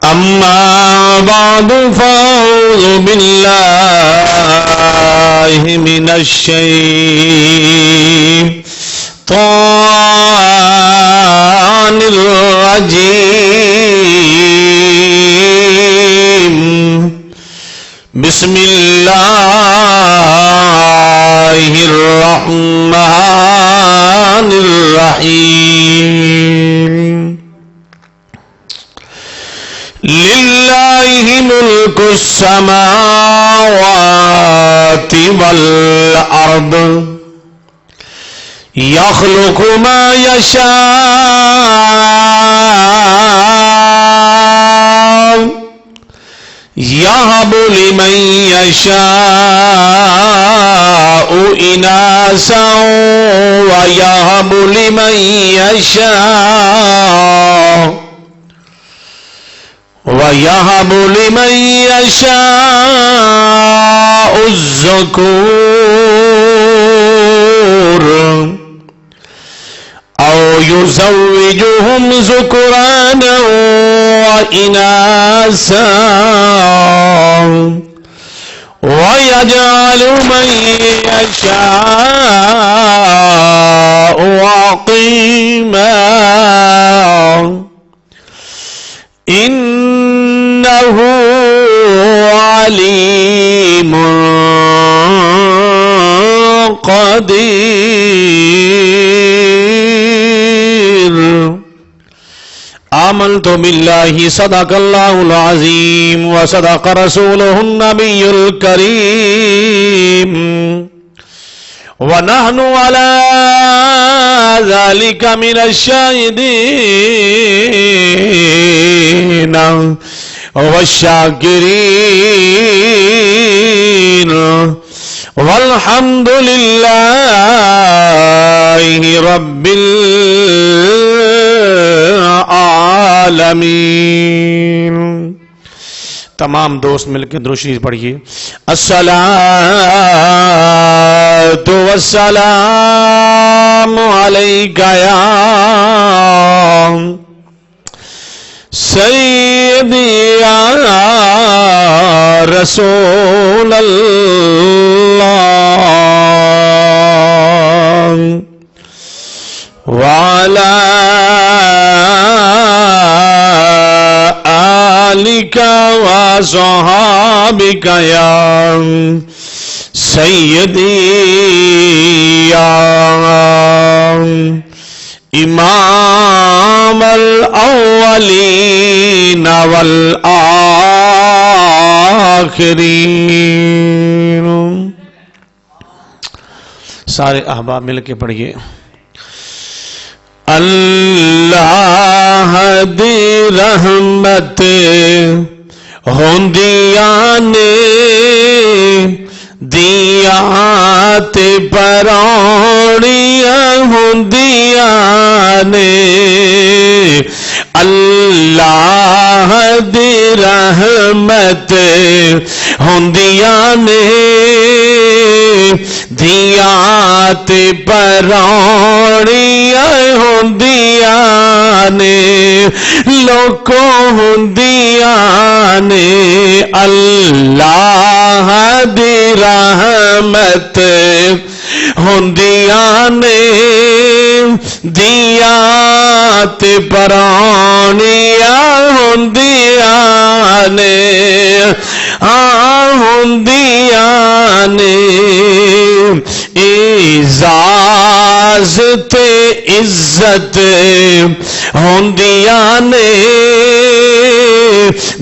أما بعد فأعوذ بالله من الشيطان الرجيم بسم الله الرحمن الرحيم لله ملك السماوات والأرض يخلق ما يشاء يهب لمن يشاء إناثا ويهب لمن يشاء الذكور أو يزوجهم ذكرانا وإناثا ويجعل من يشاء عقيما إنه عليم قدير آمنت بالله صدق الله العظيم وصدق رسوله النبي الكريم ونحن على ذلك من الشاهدين والشاكرين والحمد لله رب العالمين. تمام دوست مل کے درود شریف پڑھیے. الصلاۃ والسلام علیک یا سیدی یا رسول اللہ وعلی آلک وصحابک یا سیدی یا امام الاولین والآخرین. سارے احباب مل کے پڑھیے. اللہ دی رحمت ہوندیاں نے دیاں تے پرانیاں ہوندیاں نے. اللہ دی رحمت ہوندیاں نے دیاں تے پرانیاں ہوندیاں نے. لوکوں ہوندیاں نے اللہ دی رحمت ہوندیاں نے دیاں تے پرانیاں ہوندیاں نے. ہوندیاں نے اعزاز تے عزت ہوندیاں نے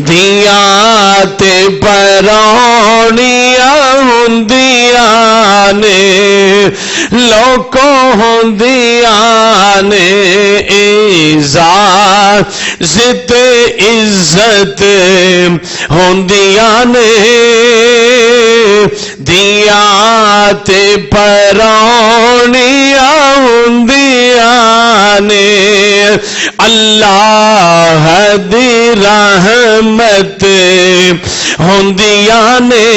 دیاں تے پرانیاں ہوندیاں نے. لوکوں ہوندیاں نے اعزاز تے عزت ہوندیاں نے دیاں تے پرانیاں ہوندیاں نے. اللہ دی رحمت ہوندیاں نے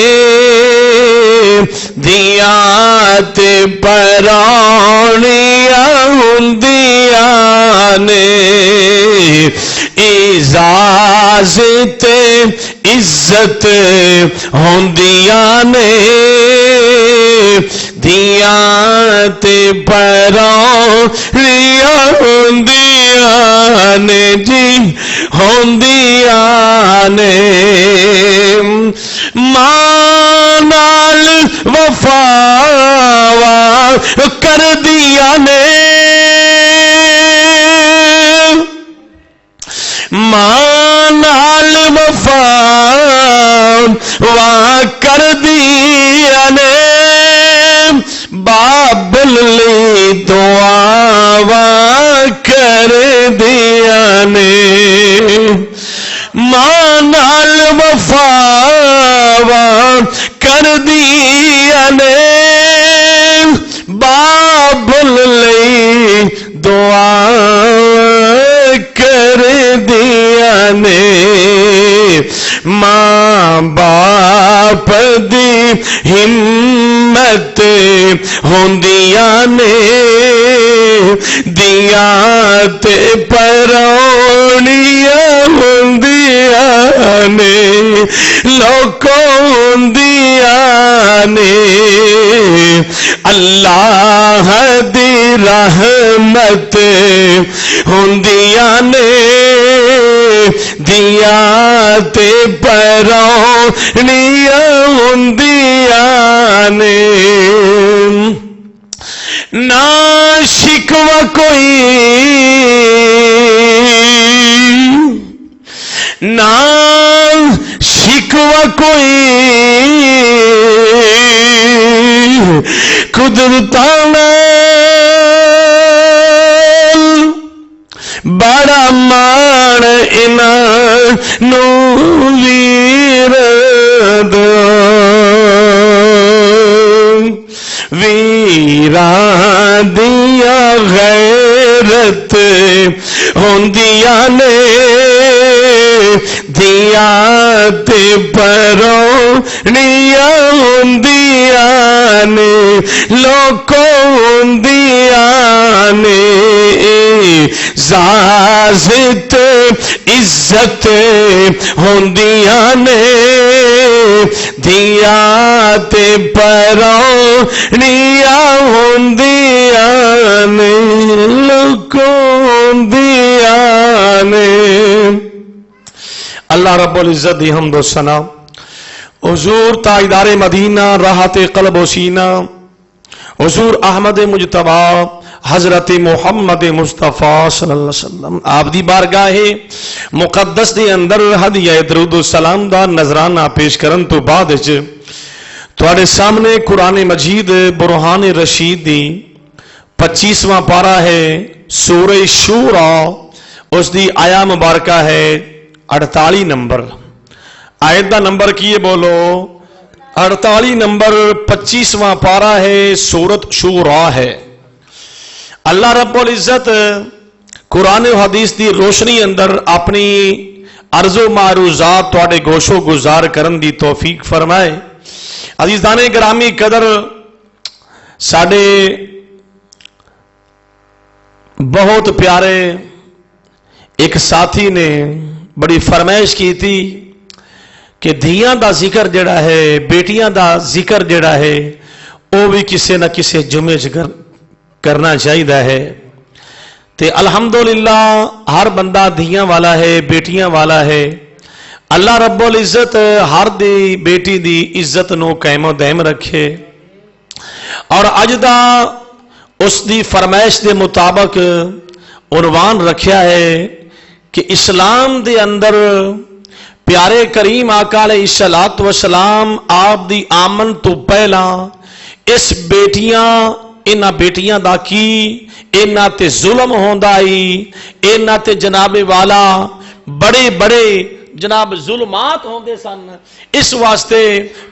دیاں تے پرونیاں ہوندیاں نے اعزاز تے عزت ہوندیاں نے دیاں تے پرونیاں ہوندیاں نے جی ہوندیاں نے ماں نال وفا کر دیا نے ماں نال وفا کر دیا نے بابل لی دعا کر دیا نے ماں نال وفا کر دیا نے بابل لی دعا کر دیا نے ماں باپ دی ہمت ہوندیاں نے دیاں تے پرونیاں ہوندیاں نے لوکوں ہوندیاں نے اللہ دی رحمت ہوندیاں نے دیاں تے پرونیاں ہوندیاں نے نہ شکوہ کوئی نہ شکوہ کوئی قدرتاں بڑا مان انہاں ویران دیا غیرت ہوندیاں نے دیاں تے پرونیاں ہوندیاں نے لوکوں ہوندیاں نے اعزاز تے عزت ہوندیاں نے دیاں تے پرونیاں ہوندیاں نے لوکوں ہوندیاں نے اللہ رب العزت دی حمد و ثنا حضور تاجدار مدینہ راحت قلب و سینہ حضور احمد مجتبی حضرت محمد مصطفیٰ صلی اللہ علیہ وسلم آپ دی بارگاہ مقدس دے اندر ہدیہ درود و سلام دا نذرانہ پیش کرن تو بعد تواڈے سامنے قرآن مجید برہان رشید دی 25واں پارہ ہے سورہ شورا اس دی آیا مبارکہ ہے 48 نمبر آیت دا نمبر کیے بولو 48 نمبر 25واں پارہ ہے سورت شورا ہے اللہ رب العزت قرآن و حدیث دی روشنی اندر اپنی عرض و معروضات تواڈے گوشو گزار کرن دی توفیق فرمائے عزیزان گرامی قدر ساڈے بہت پیارے ایک ساتھی نے بڑی فرمائش کی تھی کہ دھیاں دا ذکر جڑا ہے بیٹیاں دا ذکر جڑا ہے وہ بھی کسے نہ کسے جمعے کرنا چاہیے ہے تے الحمدللہ ہر بندہ دھیاں والا ہے بیٹیاں والا ہے اللہ رب العزت ہر دی بیٹی دی عزت نو قائم و دائم رکھے اور اج دا اس دی فرمائش دے مطابق عنوان رکھیا ہے کہ اسلام دے اندر پیارے کریم آقا علیہ الصلوۃ والسلام آپ دی آمن تو پہلا اس بیٹیاں انہاں بیٹیاں دا کی انہاں تے ظلم ہوندا ہی انہاں تے جناب والا بڑے بڑے جناب ظلمات ہوندے سن اس واسطے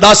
10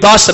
10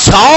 100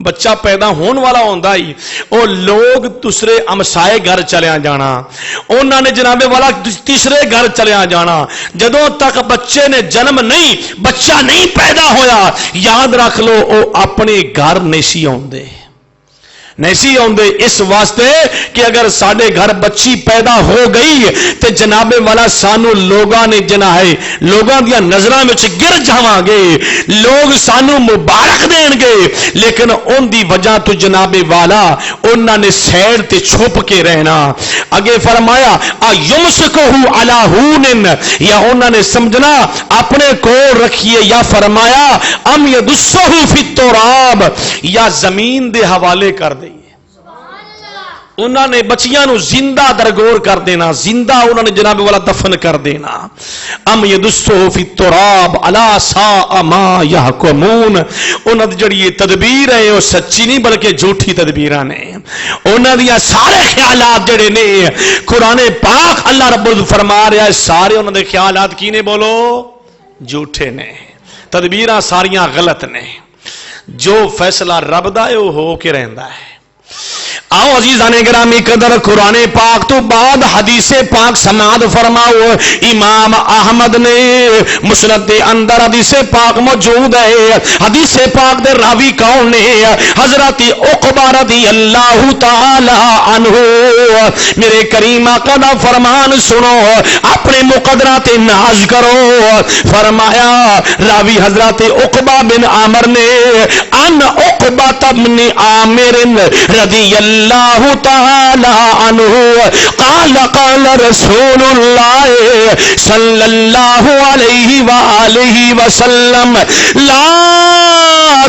بچہ پیدا ہون والا ہوندا ہی وہ لوگ دوسرے امسائے گھر چلیا جانا، انہوں نے جناب والا تیسرے گھر چلیا جانا، جدوں تک بچے نے جنم نہیں، بچہ نہیں پیدا ہویا، یاد رکھ لو وہ اپنے گھر نہیں سی آندے، نہیں سی آندے، اس واسطے کہ اگر ساڈے گھر بچی پیدا ہو گئی تے جناب والا سانو لوگاں نے جناہے لوگاں دیا نظراں وچ گر جاواں گے، لوگ سانو مبارک دین گے، لیکن ان دی وجہ تو جناب والا انہاں نے سیڈ تے چھپ کے رہنا۔ اگے فرمایا یمسکہ علی ہون، یا انہاں نے سمجھنا اپنے کول رکھیے، یا فرمایا ام یدسہ فی التراب، یا زمین دے حوالے کر دے، انہوں نے بچیاں نو زندہ درگور کر دینا، زندہ انہوں نے جناب والا دفن کر دینا۔ ام یدسہ فی التراب الا ساء ما یحکمون، انہوں نے جڑی یہ تدبیر ہے وہ سچی نہیں بلکہ جھوٹی تدبیراں نے، انہوں نے سارے خیالات جڑے نے قرآن پاک اللہ رب العزت فرما رہا ہے سارے انہوں نے خیالات کی نے بولو جھوٹے نے، تدبیراں ساریاں غلط نے، جو فیصلہ رب دا ہے وہ ہو کے رہندا ہے۔ آؤ عزیزان گرامی قدر قرآن پاک تو بعد حدیث پاک سماعت فرماؤ، امام احمد نے مسند اندر حدیث پاک موجود ہے، حدیث پاک دے راوی کون نے؟ حضرت عقبہ رضی اللہ تعالی عنہ۔ میرے کریم آقا دا فرمان سنو، اپنے مقدرات ناز کرو۔ فرمایا راوی حضرت عقبہ بن عامر نے ان عقبہ بن عامر رضی اللہ تعالی عنہ قال قال رسول اللہ صلی اللہ علیہ وآلہ وسلم لا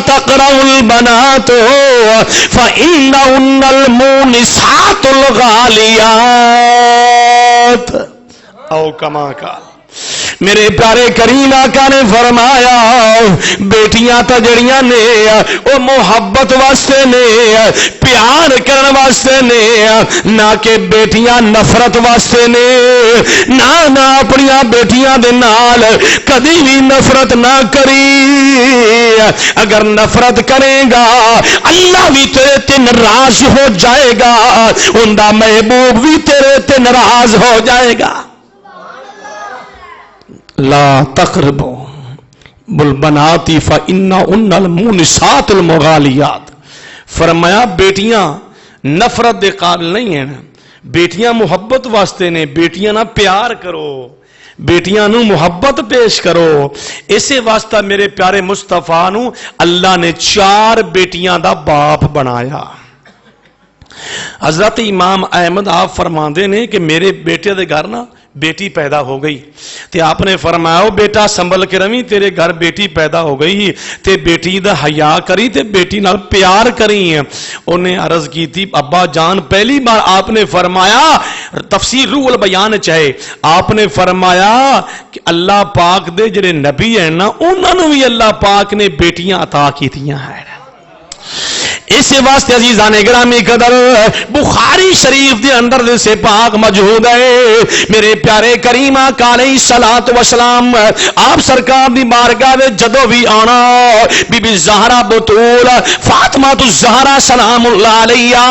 تقرأوا البنات فإنهن المونسات الغالیات، او کما قال۔ میرے پیارے کریم آقا نے فرمایا بیٹیاں تا جڑیاں نے او محبت واسطے نے، پیار کرن واسطے نے، نہ کہ بیٹیاں نفرت واسطے نے، نہ اپنیاں بیٹیاں دے نال کدی بھی نفرت نہ کری، اگر نفرت کرے گا اللہ بھی تیرے تے ناراض ہو جائے گا، اوندا محبوب بھی تیرے تے ناراض ہو جائے گا۔ لا تقربوا بالبنات فإنهن المونسات المغالیات، فرمایا بیٹیاں نفرت دے قابل نہیں ہیں، بیٹیاں محبت واسطے نے، بیٹیاں نہ پیار کرو، بیٹیاں نو محبت پیش کرو۔ اسی واسطہ میرے پیارے مصطفیٰ نو اللہ نے 4 بیٹیاں دا باپ بنایا۔ حضرت امام احمد آپ فرماندے نے کہ میرے بیٹے دے گھر نا بیٹی پیدا ہو گئی تے آپ نے فرمایا بیٹا سنبھل کے رہی، تیرے گھر بیٹی پیدا ہو گئی تے بیٹی دا حیا کری تے بیٹی نال پیار کری۔ انہیں عرض کی تھی ابا جان، پہلی بار آپ نے فرمایا تفسیر روح البیان چاہے، آپ نے فرمایا کہ اللہ پاک دے جڑے نبی ہیں نا انہاں نوں بھی اللہ پاک نے بیٹیاں عطا کیتیاں ہیں۔ اس واسطے عزیزان گرامی قدر بخاری شریف دے اندر سے پاک موجود ہے، میرے پیارے کریم آقا علیہ الصلوۃ والسلام آپ سرکار دی بارگاہ وچ جدوں بھی آنا بی بی زہرا بطول فاطمہ الزہرا سلام اللہ علیہا،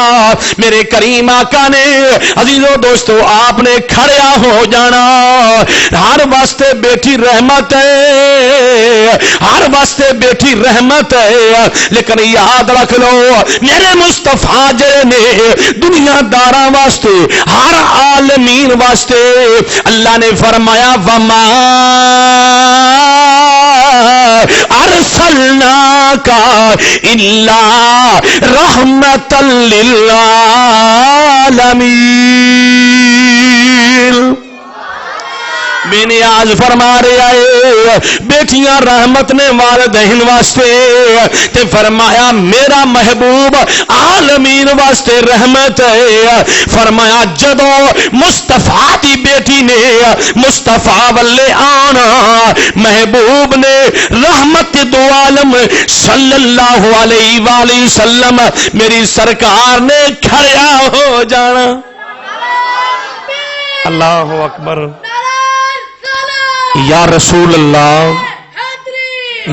میرے کریم آقا نے عزیزو دوستو آپ نے کھڑیا ہو جانا۔ ہر واسطے بیٹی رحمت ہے، ہر واسطے بیٹی رحمت ہے، لیکن یاد رکھ لو میرے مصطفیٰ جے نے دنیا داراں واسطے ہر عالمین واسطے اللہ نے فرمایا وما ارسلناک الا رحمۃ للعالمین۔ میں نے آج فرما رہا ہے بیٹیاں رحمت نے والدین واسطے، تے فرمایا میرا محبوب عالمین واسطے رحمت ہے۔ فرمایا جدو مصطفیٰ دی بیٹی نے مصطفیٰ والے آنا، محبوب نے رحمت دو عالم صلی اللہ علیہ وآلہ وسلم میری سرکار نے کھڑیا ہو جانا۔ اللہ اکبر، یا رسول اللہ،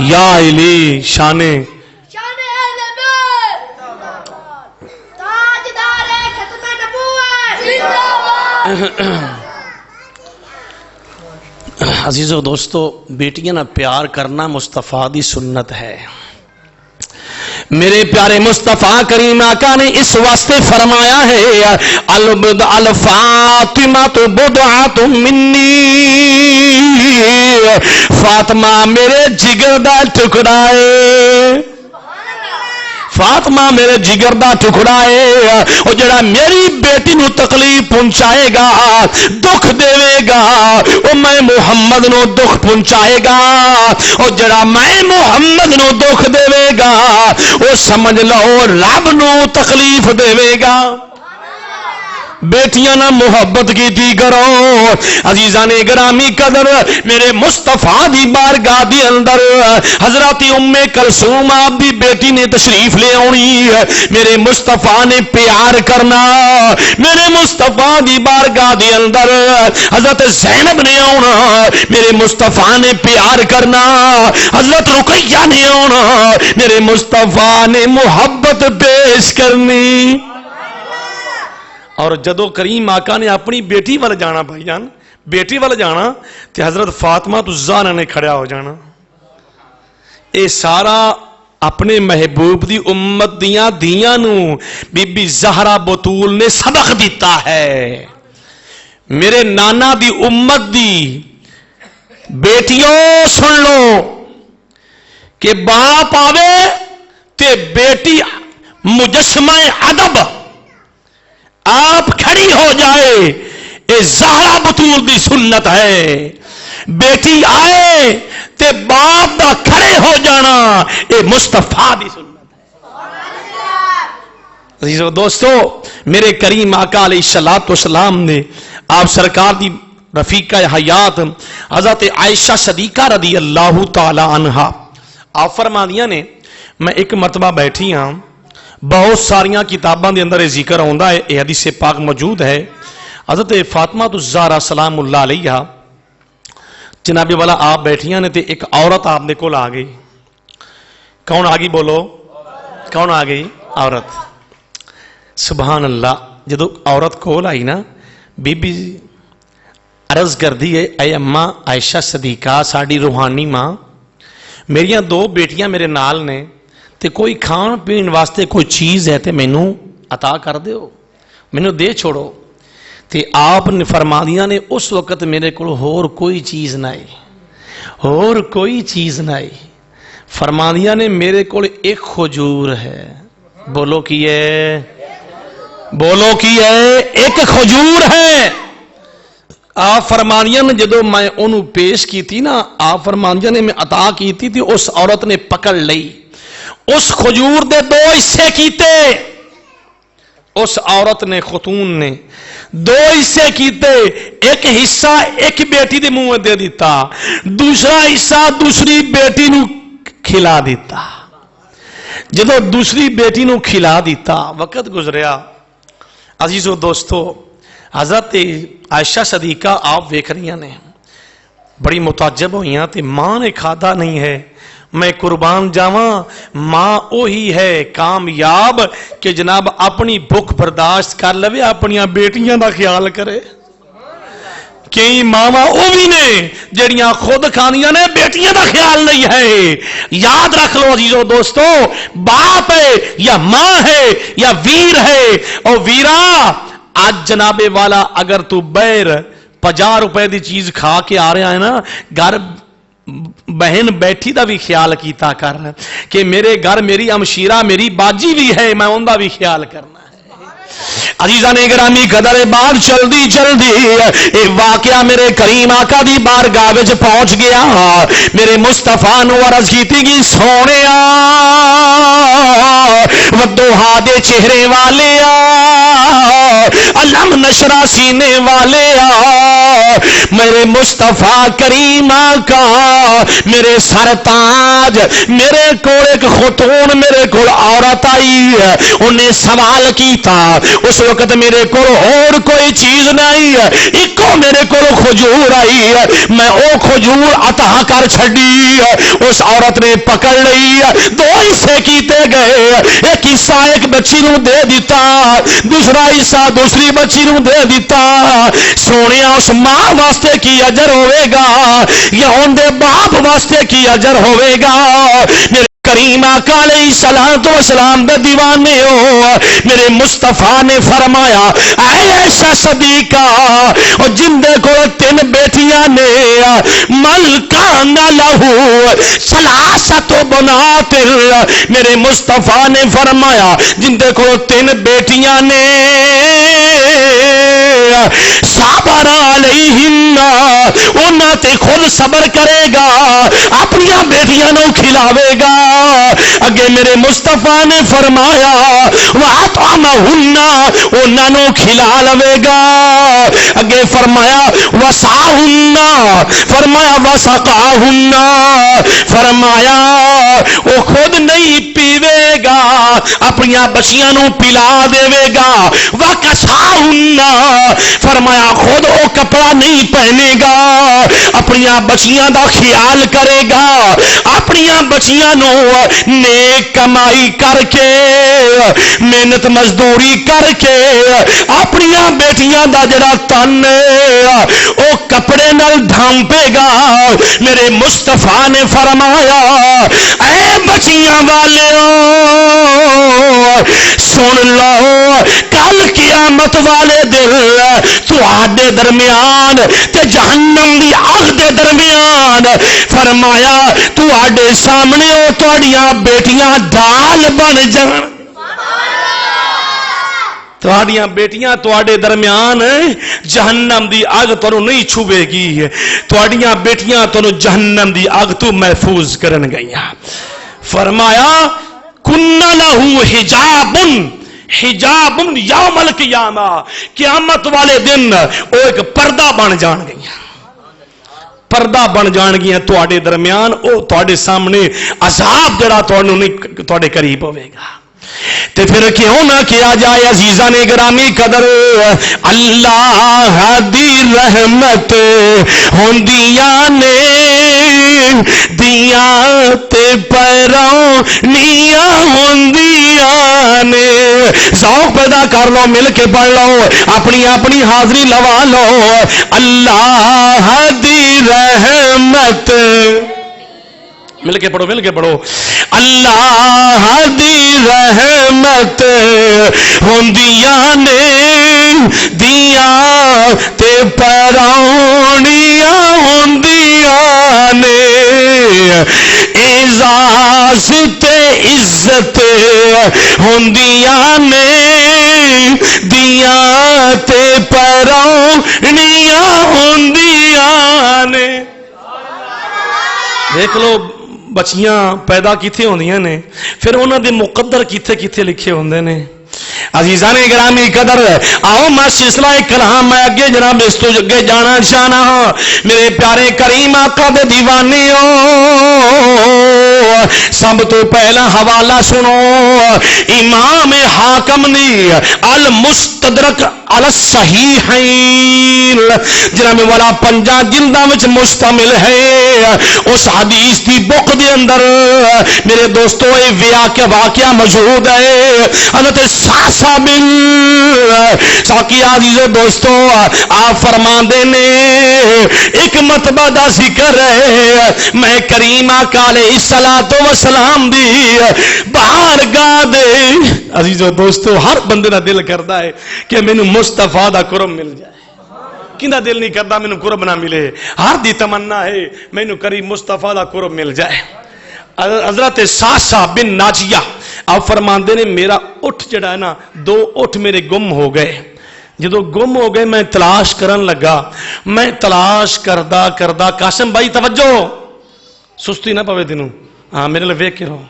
یا علی شان عزیزو دوستو، بیٹیاں نہ پیار کرنا مصطفیٰ دی سنت ہے. میرے پیارے مصطفیٰ کریم آقا نے اس واسطے فرمایا ہے الفاطمہ تو بضعۃ منی، فاطمہ میرے جگر دا ٹکڑا ہے. فاطمہ میرے جگر دا ٹکڑا ہے، او جڑا میری بیٹی نو تکلیف پہنچائے گا، دکھ دے گا، او میں محمد نو دکھ پہنچائے گا. او جڑا میں محمد نو دکھ دے گا، او سمجھ لو رب نو تکلیف دے گا. بیٹیاں نہ محبت کی تھی کرو. عزیزان گرامی قدر، میرے مصطفیٰ دی بارگاہ دی اندر حضرت ام کلثوم آپ دی بیٹی نے تشریف لے آنی. میرے مصطفیٰ نے پیار کرنا. میرے مصطفیٰ دی بارگاہ دی اندر حضرت زینب نے آنا. میرے مصطفیٰ نے پیار کرنا. حضرت رقیہ نے آنا. میرے مصطفیٰ نے محبت پیش کرنی. اور جدو کریم آقا نے اپنی بیٹی وال جانا، بھائی جان بیٹی وال جانا، تے حضرت فاطمہ تو زہرا نے کھڑا ہو جانا. اے سارا اپنے محبوب دی امت دیاں نو بی بی زہرا بطول نے سبق دیتا ہے. میرے نانا دی امت دی بیٹیوں سن لو کہ باپ آوے تے بیٹی مجسمہ ادب آپ کھڑی ہو جائے، اے زہرا بطول دی سنت ہے. بیٹی آئے تے باپ دا کھڑے ہو جانا، اے مصطفیٰ دی سنت ہے. عزیزو دوستو، میرے کریم آقا علیہ السلام نے آپ سرکار دی رفیقہ حیات حضرت عائشہ صدیقہ رضی اللہ تعالی عنہا آپ فرما دیا نے، میں ایک مرتبہ بیٹھی ہاں، بہت ساریاں کتاباں دے اندر ذکر ہوندا ہے، یہ حدیث پاک موجود ہے. حضرت فاطمہ الزہرا سلام اللہ علیہ جناب والا آپ بیٹھیاں نے تے ایک عورت آپ دے کول آ گئی. کون آ گئی بولو؟ کون آ گئی؟ عورت. سبحان اللہ. جدو عورت کول آئی نا، بی بی عرض کر دی ہے، اے اماں عائشہ صدیقہ ساڈی روحانی ماں، میریاں دو بیٹیاں میرے نال نے، تے کوئی کھان پین واسطے کوئی چیز ہے تے مینو عطا کر دیو، مینو دے چھوڑو. تے آپ نے فرما دیا نے اس وقت میرے کو ہور کوئی چیز نہ آئی، ہور کوئی چیز نہ آئی. فرما دیا نے میرے کو ایک کھجور ہے. بولو کی ہے؟ بولو کی ہے؟ ایک کھجور ہے. آپ فرمانیاں نے جدو میں انہوں پیش کی تھی نا، آپ فرمانیاں نے میں عطا کی تھی، اس عورت نے پکڑ لئی، اس کھجور دے دو حصے کیتے. اس عورت نے، خاتون نے دو حصے کیتے. ایک حصہ ایک بیٹی دے منہ دے دیتا، دوسرا حصہ دوسری بیٹی نو کھلا دیتا. جدو دوسری بیٹی نو کھلا دیتا، وقت گزریا. عزیزو دوستو، حضرت عائشہ صدیقہ آپ ویکھ رہی نے بڑی متعجب ہوئیاں تے ماں نے کھادا نہیں ہے. میں قربان جاواں، ماں وہی ہے کامیاب کہ جناب اپنی بھوک برداشت کر لوے، اپنی بیٹیاں دا خیال کرے. کئی ماواں وہ بھی نے جڑیاں خود کھانیاں نے، بیٹیاں دا خیال نہیں ہے. یاد رکھ لو عزیزو دوستو، باپ ہے یا ماں ہے یا ویر ہے، او ویرا آج جناب والا اگر تو بیر 50 روپے دی چیز کھا کے آ رہا ہے نا، گھر بہن بیٹھی دا بھی خیال کیتا کر کہ میرے گھر میری امشیرہ میری باجی بھی ہے، میں ان دا بھی خیال کرنا. عزیزان گرامی قدر بات چلدی ایک واقعہ میرے کریم آقا دی بارگاہ وچ پہنچ گیا. میرے مصطفیٰ نو عرض کیتی گئی، سونیا ودوہا دے چہرے والے علم نشرہ سینے والے میرے مصطفیٰ کریم آقا میرے سرتاج، میرے کو ایک خاتون، میرے کو عورت آئی، انہیں سوال کیتا. اس اس وقت میرے کو اور کوئی چیز نہیں ہے، ایکو میرے کو کھجور آئی ہے، میں او کھجور عطا کر چھڑی، اس عورت نے پکڑ لی، دو حصے کیتے گئے، ایک حصہ ایک بچی نو دے دیتا، دوسرا حصہ دوسری بچی نو دے دیتا۔ سونے اس ماں واسطے کی اجر ہوئے گا یا ان دے باپ واسطے کی اجر ہوئے گا؟ میرے کریم آقا علیہ الصلوۃ والسلام دے دیوانے ہو، میرے مصطفیٰ نے فرمایا اے عائشہ صدیقہ، اور جن دے کو 3 بیٹیاں نے، ملکان لہو ثلاثۃ بنات، میرے مصطفیٰ نے فرمایا جن دے کو 3 بیٹیاں نے، صبر علیہن، انہاں تے خود صبر کرے گا، اپنی بیٹیاں نو کھلاوے گا۔ اگے میرے مصطفیٰ نے فرمایا وَأَطْعَمَهُنَّ، انہاں نو کھلا لوے گا۔ اگے فرمایا وَسَعَهُنَّ، فرمایا وَسَقَاهُنَّ، فرمایا وہ خود نہیں پیوے گا، اپنی بچیاں نو پلا دے گا۔ وَكَسَاهُنَّ، فرمایا خود وہ کپڑا نہیں پہنے گا، اپنی بچیاں دا خیال کرے گا، اپنی بچیاں نو نیک کمائی کر کے، محنت مزدوری کر کے، اپنی بیٹیاں دا جڑا تن او کپڑے نال ڈھانپے گا۔ میرے مصطفیٰ نے فرمایا اے بچیاں والیو سن لو، کل قیامت والے دن تواڈے درمیان تے جہنم دی آگ دے درمیان، فرمایا تواڈے سامنے او تواڈیاں بیٹیاں ڈال بن جان، تواڈیاں بیٹیاں تواڈے درمیان جہنم دی آگ تانوں نہیں چھوے گی، تواڈیاں بیٹیاں تانوں جہنم دی آگ تو محفوظ کرن گئیاں۔ فرمایا کن لہو حجاب، حجاب یوم القیامہ، قیامت والے دن وہ ایک پردہ بن جان گئیاں، پردہ بن جان گیا تواڈے درمیان، او تواڈے سامنے عذاب جڑا تانوں نہیں تواڈے قریب ہوے گا۔ تے پھر کیوں نہ کیا جائے عزیزان گرامی قدر، اللہ دی رحمت ہوندیاں نے دیاں تے پرونیاں ہوندیاں نے، ذوق پیدا کر لو، مل کے پڑھ لو، اپنی اپنی حاضری لوا لو۔ اللہ دی رحمت، مل کے پڑھو، مل کے پڑھو، اللہ دی رحمت ہوندیاں نے دیاں تے پرونیاں ہوندیاں نے، اعزاز تے عزت ہوندیاں نے دیاں تے پرونیاں ہوندیاں نے۔ دیکھ لو بچیاں پیدا کیتے ہوندیاں نے، پھر انہاں دے مقدر کیتے کیتے لکھے ہوندے نے۔ عزیزان گرامی قدر، آؤ میں سلسلہ کلام میں اگے جناب اس تو اگے جانا چاہنا ہاں۔ میرے پیارے کریم آقا دے دیوانیو، سب تو پہلا حوالہ سنو امام حاکم دی المستدرک علی الصحیحین، جناب والا 5 جلداں وچ مشتمل ہے۔ اس حدیث دی بک دے اندر میرے دوستو یہ واقعہ موجود ہے۔ حضرت ساسا بن ساقی عزیز دوستو آپ فرماندے نے ایک مرتبہ دا ذکر ہے، میں کریم آقا علیہ الصلوۃ والسلام دی بارگاہ دے، عزیز دوستو ہر بندے دا دل کردا ہے کہ مینوں مصطفیٰ دا قرب مل جائے، کیندا دل نہیں کردا مینوں قرب نہ ملے، ہر دی تمنا ہے مینوں کریم مصطفیٰ دا قرب مل جائے۔ حضرت ساسا بن ناجیہ آپ فرماندے نے میرا اٹھ جڑا ہے نا 2 اٹھ میرے گم ہو گئے، جدو گم ہو گئے میں تلاش کرن لگا، میں تلاش کردا کردا، قاسم بھائی توجہ سستی نہ پوے تینوں، ہاں میرے لئے ویکھ کے رہو،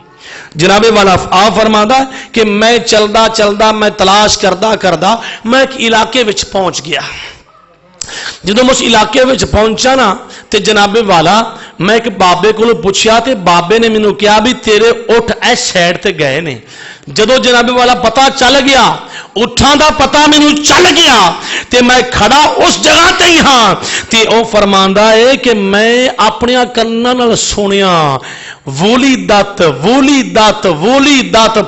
جناب والا آپ فرماندا کہ میں چلدا چلدا میں تلاش کردا کردا میں ایک علاقے وچ پہنچ گیا۔ جدو میں اس علاقے وچ پہنچا نا تے جناب والا میں ایک بابے کو پوچھیا تے بابے نے مینوں کہا بھی تیرے اٹھ اس سائڈ تے گئے نے۔ جدو جناب والا پتہ چل گیا اٹھاں دا پتا مینوں چل گیا تے میں کھڑا اس جگہ تے ہی ہاں تے او فرماندا ہے کہ میں اپنے کناں نال سنیا ولیدت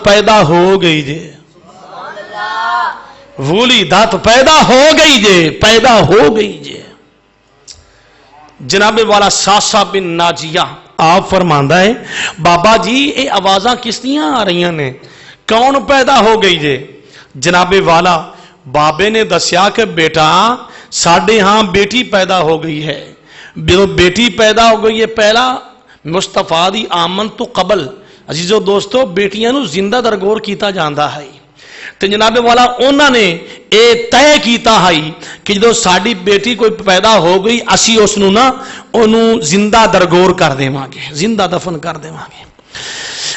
پیدا ہو گئی جے ولیدت پیدا ہو گئی جے جناب والا ساسا بن ناجیہ آپ فرماندا ہے بابا جی اے آوازاں کس دیاں آ رہی نے کون پیدا ہو گئی جے جناب والا بابے نے دسیا کہ بیٹا ساڈے ہاں بیٹی پیدا ہو گئی ہے بیٹی پیدا ہو گئی ہے پہلا مصطفیٰ دی آمن تو قبل عزیزو دوستو بیٹیاں نو زندہ درگور کیتا جاندا ہے تو جناب والا انہوں نے اے طے کیتا ہے کہ جدو ساڈی بیٹی کوئی پیدا ہو گئی اسی اس نو نا انہوں زندہ درگور کر دیواں گے زندہ دفن کر دیواں گے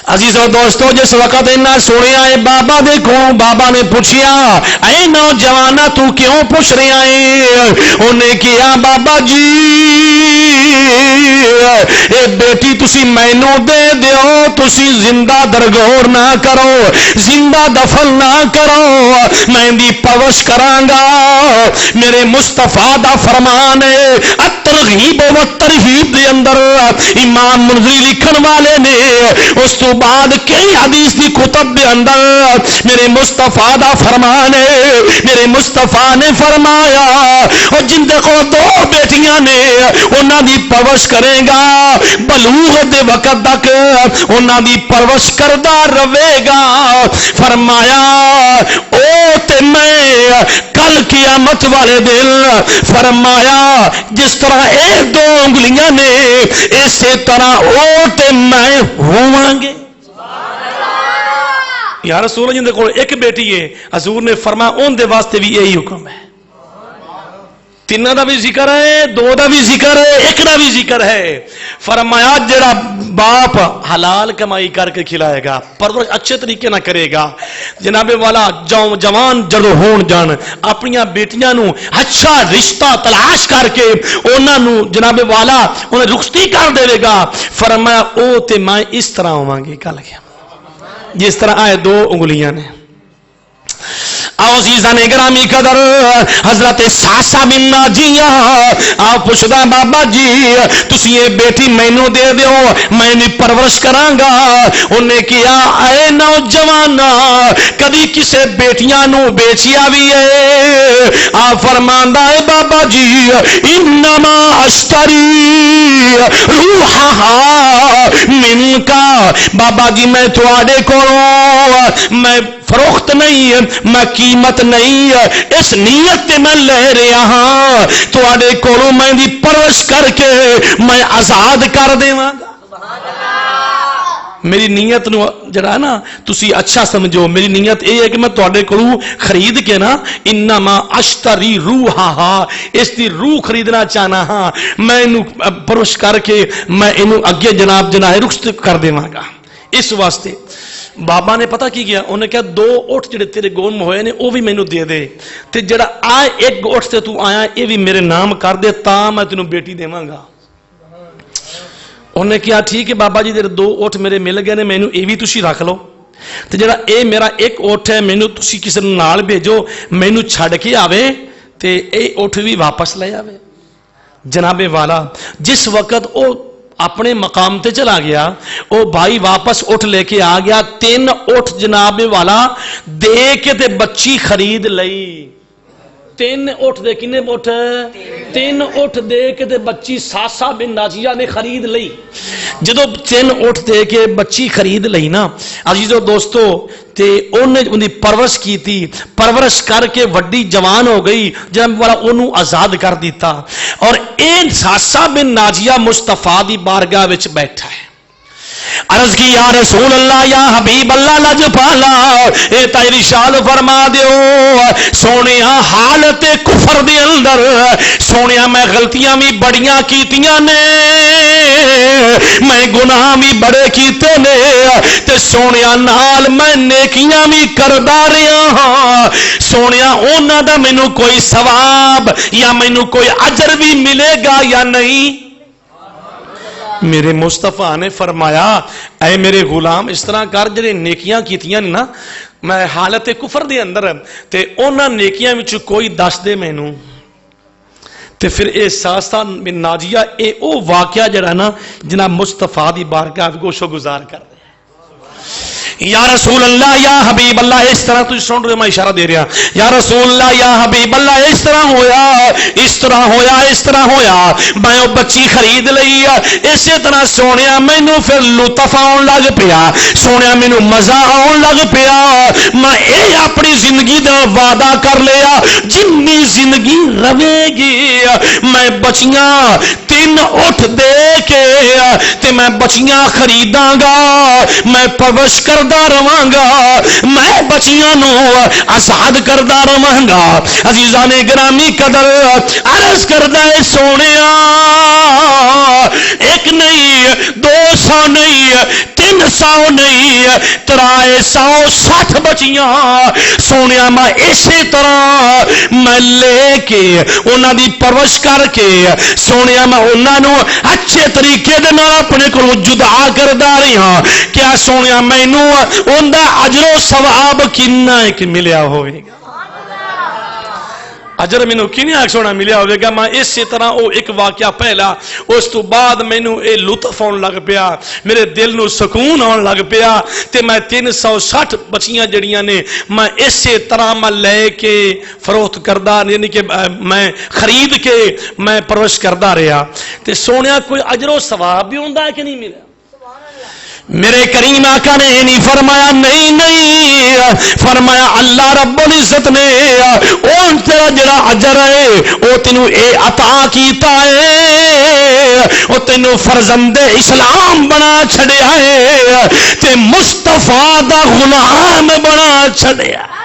عزیزو دوستو جس وقت انہاں سنیا ہے بابا دیکھو بابا نے پوچھیا اے نوجوانا تو کیوں پوچھ رہا ہے انہیں کیا بابا جی اے بیٹی تسی مینوں دے دیو تسی زندہ درگور نہ کرو زندہ دفن نہ کرو میں دی پرورش کرانگا میرے مصطفیٰ دا فرمان ہے الترغیب و ترہیب دے اندر امام منذری لکھن والے نے اس تو بعد کئی حدیث دی کتب دے اندر میرے مصطفیٰ دا فرمان ہے میرے مصطفیٰ نے فرمایا اور جن دے کو دو بیٹیاں نے انہاں دی پرورش کرے گا بلوغ دے وقت تک انہاں دی پرورش کردہ رہے گا فرمایا او تے میں کل قیامت والے دن فرمایا جس طرح اے دو انگلیاں نے اسی طرح او تے میں ہواں گے یا رسول اللہ جن کو ایک بیٹی ہے حضور نے فرمایا ان دے واسطے بھی یہی حکم ہے تین دا بھی ذکر ہے دو دا بھی ذکر ہے ایک دا بھی ذکر ہے فرمایا جڑا باپ حلال کمائی کر کے کھلائے گا پرورش اچھے طریقے نہ کرے گا جناب والا جوان جڑو ہون جان اپنی بیٹیاں نو اچھا رشتہ تلاش کر کے انہاں نو جناب والا انہیں رخصتی کر دے گا فرمایا او تے میں اس طرح ہوواں گے کل گیا جس طرح آئے دو انگلیاں نے عزیزان گرامی قدر حضرت ساسا بن ناجیہ آپ پوچھدا بابا جی تسی یہ بیٹی مینوں دے دیو میں نے پرورش کرانگا انہیں کیا اے نوجوانا کبھی کسے بیٹیاں نو بیچیا بھی ہے آپ فرماندا ہے بابا جی انما اشتری روحہا من کا بابا جی میں تواڈے کولوں میں فروخت نہیں میں قیمت نہیں اس نیت تے میں لے رہا ہاں تواڈے کولوں میں دی پرورش کر کے میں آزاد کر دیواں گا میری نیت نو جڑا نا تسی اچھا سمجھو میری نیت اے ہے کہ میں تواڈے کولوں خرید کے نا انما اشتری روحہا اس دی روح خریدنا چاہنا ہاں میں انو پرورش کر کے میں انو اگے جناب رخصت کر دیواں گا اس واسطے بابا نے پتہ کی گیا انہیں کہا دو اٹھ جڑے تیرے گون ہوئے نے وہ بھی مینوں دے دے تے جڑا آئے ایک اٹھ تے تو آیا یہ بھی میرے نام کر دے تا میں تینوں بیٹی دیواں گا انہیں کہا ٹھیک ہے بابا جی تیرے دو اٹھ میرے مل گئے نے مینوں یہ بھی تسی رکھ لو تے جڑا اے میرا ایک اٹھ ہے مینوں تسی کسی نال بھیجو مینوں چھڈ کے آوے تے اے اٹھ بھی واپس لے آوے جناب والا جس وقت او اپنے مقام تے چلا گیا او بھائی واپس اٹھ لے کے آ گیا تین اٹھ جناب والا دے کے تے بچی خرید لئی تین اٹھ دے کنے اٹھ تین اٹھ دے کے تے بچی ساسا بن ناجیہ نے خرید لئی جدو تین اٹھ دے کے بچی خرید لئی نا عزیزو دوستو تے انہیں پرورش کی تھی پرورش کر کے وڈی جوان ہو گئی جب والا انہوں آزاد کر دیتا اور این ساسا بن ناجیہ مصطفیٰ دی بارگاہ وچ بیٹھا ہے عرض کی یا رسول اللہ یا حبیب اللہ لج پالا اے تیری شال فرما دیو سونیا حالت کفر دے اندر سونیا میں غلطیاں بھی بڑیاں کیتیاں نے میں گناہ بھی بڑے کیتے نے تے سونیا نال میں نیکیاں بھی کردا رہا ہاں سونیا انہاں دا مینوں کوئی ثواب یا مینوں کوئی اجر بھی ملے گا یا نہیں میرے مصطفیٰ نے فرمایا اے میرے غلام اس طرح کر جڑے نیکیاں کیتیاں نا میں حالت کفر دے اندر تے انہاں نیکیاں وچ کوئی دس دے مینوں تے پھر اے ساستا بن ناجیہ اے او واقعہ جڑا نا جناب مصطفیٰ دی بارگاہ گوشو گزار کر دے یا رسول اللہ یا حبیب اللہ اس طرح تجھ سن رہے میں اشارہ دے رہا یا رسول اللہ یا حبیب اللہ اس طرح ہویا اس طرح ہویا اس طرح ہویا میں وہ بچی خرید لئی اسی طرح سونیا مینوں پھر لطف آن لگ پیا سونیا مینوں مزہ آن لگ پیا میں اے اپنی زندگی دا وعدہ کر لیا جنی زندگی روے گی میں بچیاں 3 اٹھ دے کے تے میں بچیاں خریداں گا میں پرورش کردا رواں گا میں بچیاں نو آزاد کردا رواں گا عزیزان گرامی قدر عرض کردا اے سونیا ایک نہیں 200 نہیں 300 نہیں 360 بچیاں سونیا میں اسی طرح میں لے کے انہاں دی پرورش کر کے سونیا میں انہاں نو اچھے طریقے دے نال اپنے کول جدا کردا رہا کیا سونیا مینوں اوندا اجر و ثواب کنا ایک ملیا ہوئے گا اجر مینوں کنے سونا ملیا ہوئے گا میں اسی طرح او ایک واقعہ پہلا اس تو بعد مینوں اے لطف آن لگ پیا میرے دل نو سکون آن لگ پیا تے میں 360 بچیاں جڑیاں نے میں اسی طرح میں لے کے فروخت کردہ یعنی کہ میں خرید کے میں پرورش کردہ رہا تے سونیا کوئی اجر و ثواب بھی ہوندا ہے کہ نہیں ملا میرے کریم آقا نے نہیں فرمایا نہیں فرمایا اللہ رب العزت نے اون تیرا جڑا اجر ہے او تینوں اے عطا کیتا ہے او تینوں فرزند اسلام بنا چھڑیا ہے تے مصطفیٰ دا غلام بنا چھڑیا